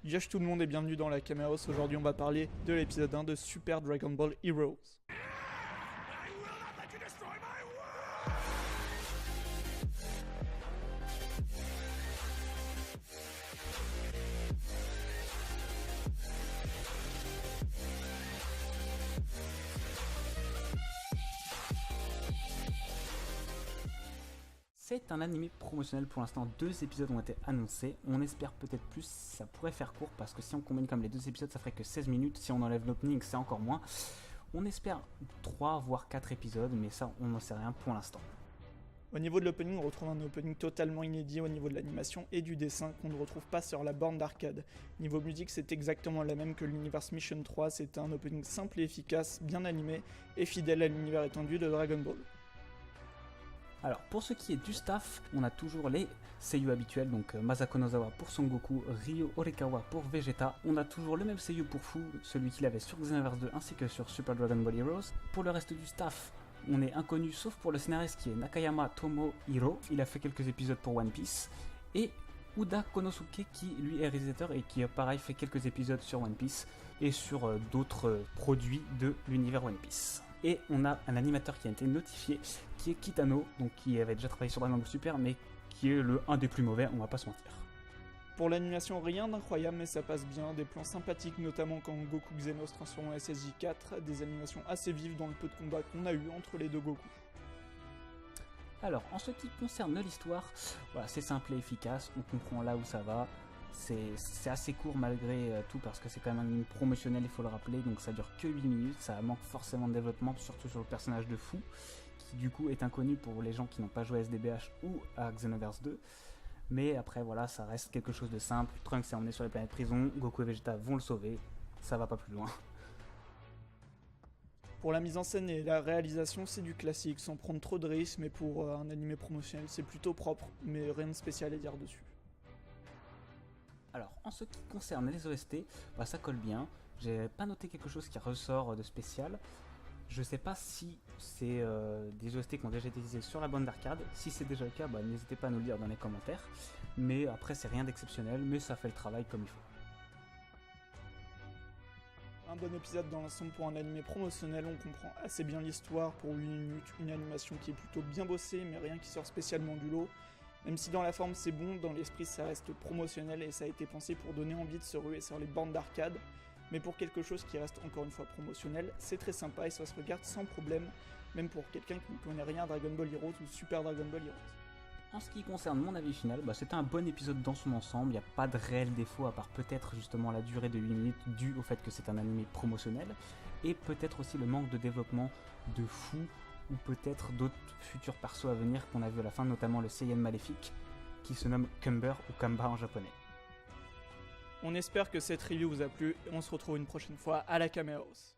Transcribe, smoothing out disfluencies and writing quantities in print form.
Yosh tout le monde et bienvenue dans la Caméos. Aujourd'hui on va parler de l'épisode 1 de Super Dragon Ball Heroes. C'est un animé promotionnel pour l'instant, 2 épisodes ont été annoncés, on espère peut-être plus, ça pourrait faire court parce que si on combine comme les 2 épisodes ça ferait que 16 minutes, si on enlève l'opening c'est encore moins. On espère 3 voire 4 épisodes mais ça on n'en sait rien pour l'instant. Au niveau de l'opening, on retrouve un opening totalement inédit au niveau de l'animation et du dessin qu'on ne retrouve pas sur la borne d'arcade. Niveau musique, c'est exactement la même que l'Universe Mission 3, c'est un opening simple et efficace, bien animé et fidèle à l'univers étendu de Dragon Ball. Alors pour ce qui est du staff, on a toujours les seiyuu habituels, donc Masako Nozawa pour Son Goku, Ryo Horikawa pour Vegeta. On a toujours le même seiyuu pour Fu, celui qu'il avait sur Xenoverse 2 ainsi que sur Super Dragon Ball Heroes. Pour le reste du staff, on est inconnu sauf pour le scénariste qui est Nakayama Tomohiro, il a fait quelques épisodes pour One Piece, et Uda Konosuke qui lui est réalisateur et qui pareil fait quelques épisodes sur One Piece et sur d'autres produits de l'univers One Piece. Et on a un animateur qui a été notifié qui est Kitano, donc qui avait déjà travaillé sur Dragon Ball Super mais qui est un des plus mauvais, on va pas se mentir. Pour l'animation, rien d'incroyable mais ça passe bien, des plans sympathiques notamment quand Goku Xeno se transforme en SSJ4, des animations assez vives dans le peu de combats qu'on a eu entre les deux Goku. Alors, en ce qui concerne l'histoire, voilà, c'est simple et efficace, on comprend là où ça va, c'est assez court malgré tout parce que c'est quand même un anime promotionnel, il faut le rappeler, donc ça dure que 8 minutes, ça manque forcément de développement, surtout sur le personnage de Fu, qui du coup est inconnu pour les gens qui n'ont pas joué à SDBH ou à Xenoverse 2, mais après voilà, ça reste quelque chose de simple, Trunks est emmené sur les planètes prison, Goku et Vegeta vont le sauver, ça va pas plus loin. Pour la mise en scène et la réalisation, c'est du classique, sans prendre trop de risques, mais pour un animé promotionnel, c'est plutôt propre, mais rien de spécial à dire dessus. Alors, en ce qui concerne les OST, ça colle bien, j'ai pas noté quelque chose qui ressort de spécial, je sais pas si c'est des OST qui ont déjà été utilisés sur la bande d'arcade, si c'est déjà le cas, n'hésitez pas à nous le dire dans les commentaires, mais après c'est rien d'exceptionnel, mais ça fait le travail comme il faut. Un bon épisode dans l'ensemble pour un animé promotionnel, on comprend assez bien l'histoire pour 8 minutes, une animation qui est plutôt bien bossée mais rien qui sort spécialement du lot. Même si dans la forme c'est bon, dans l'esprit ça reste promotionnel et ça a été pensé pour donner envie de se ruer sur les bornes d'arcade. Mais pour quelque chose qui reste encore une fois promotionnel, c'est très sympa et ça se regarde sans problème, même pour quelqu'un qui ne connaît rien à Dragon Ball Heroes ou Super Dragon Ball Heroes. En ce qui concerne mon avis final, c'était un bon épisode dans son ensemble, il n'y a pas de réel défaut à part peut-être justement la durée de 8 minutes due au fait que c'est un animé promotionnel, et peut-être aussi le manque de développement de Fu, ou peut-être d'autres futurs persos à venir qu'on a vu à la fin, notamment le Saiyan maléfique, qui se nomme Kumber ou Kamba en japonais. On espère que cette review vous a plu et on se retrouve une prochaine fois à la Caméos.